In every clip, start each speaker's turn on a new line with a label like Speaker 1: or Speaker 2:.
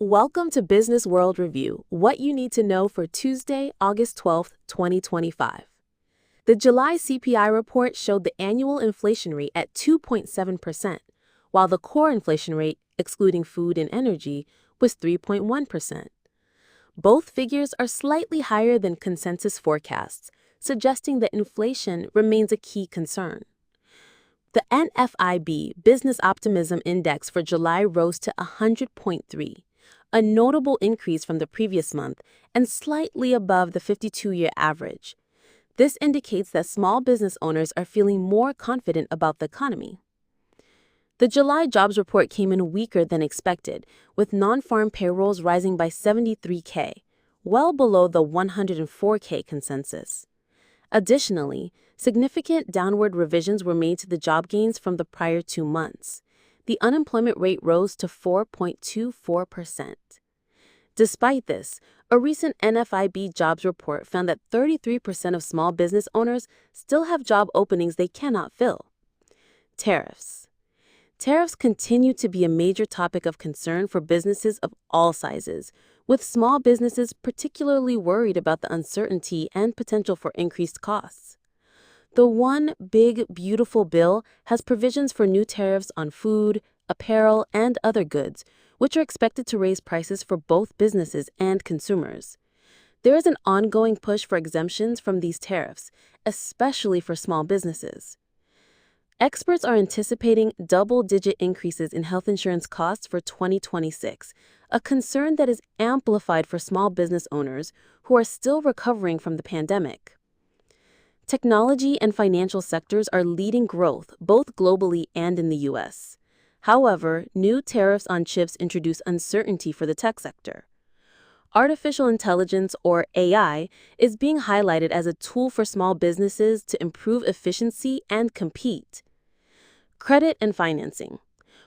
Speaker 1: Welcome to Business World Review, what you need to know for Tuesday, August 12th, 2025. The July CPI report showed the annual inflation rate at 2.7%, while the core inflation rate, excluding food and energy, was 3.1%. Both figures are slightly higher than consensus forecasts, suggesting that inflation remains a key concern. The NFIB Business Optimism Index for July rose to 100.3, a notable increase from the previous month and slightly above the 52-year average. This indicates that small business owners are feeling more confident about the economy. The July jobs report came in weaker than expected, with non-farm payrolls rising by 73K, well below the 104K consensus. Additionally, significant downward revisions were made to the job gains from the prior 2 months. The unemployment rate rose to 4.24%. Despite this, a recent NFIB jobs report found that 33% of small business owners still have job openings they cannot fill. Tariffs. Tariffs continue to be a major topic of concern for businesses of all sizes, with small businesses particularly worried about the uncertainty and potential for increased costs. The One Big Beautiful Bill has provisions for new tariffs on food, apparel, and other goods, which are expected to raise prices for both businesses and consumers. There is an ongoing push for exemptions from these tariffs, especially for small businesses. Experts are anticipating double-digit increases in health insurance costs for 2026, a concern that is amplified for small business owners who are still recovering from the pandemic. Technology and financial sectors are leading growth both globally and in the U.S. However, new tariffs on chips introduce uncertainty for the tech sector. Artificial intelligence, or AI, is being highlighted as a tool for small businesses to improve efficiency and compete. Credit and financing.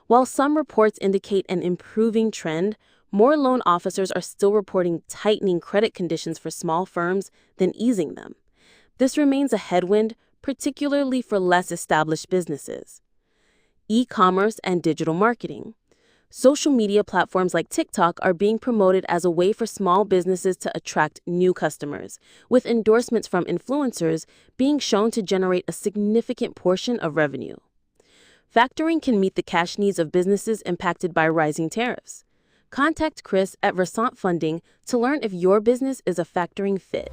Speaker 1: While some reports indicate an improving trend, more loan officers are still reporting tightening credit conditions for small firms than easing them. This remains a headwind, particularly for less established businesses. E-commerce and digital marketing. Social media platforms like TikTok are being promoted as a way for small businesses to attract new customers, with endorsements from influencers being shown to generate a significant portion of revenue. Factoring can meet the cash needs of businesses impacted by rising tariffs. Contact Chris at Versant Funding to learn if your business is a factoring fit.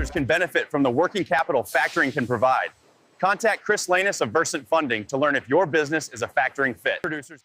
Speaker 2: Producers can benefit from the working capital factoring can provide. Contact Chris Lehnes of Versant Funding to learn if your business is a factoring fit. Producers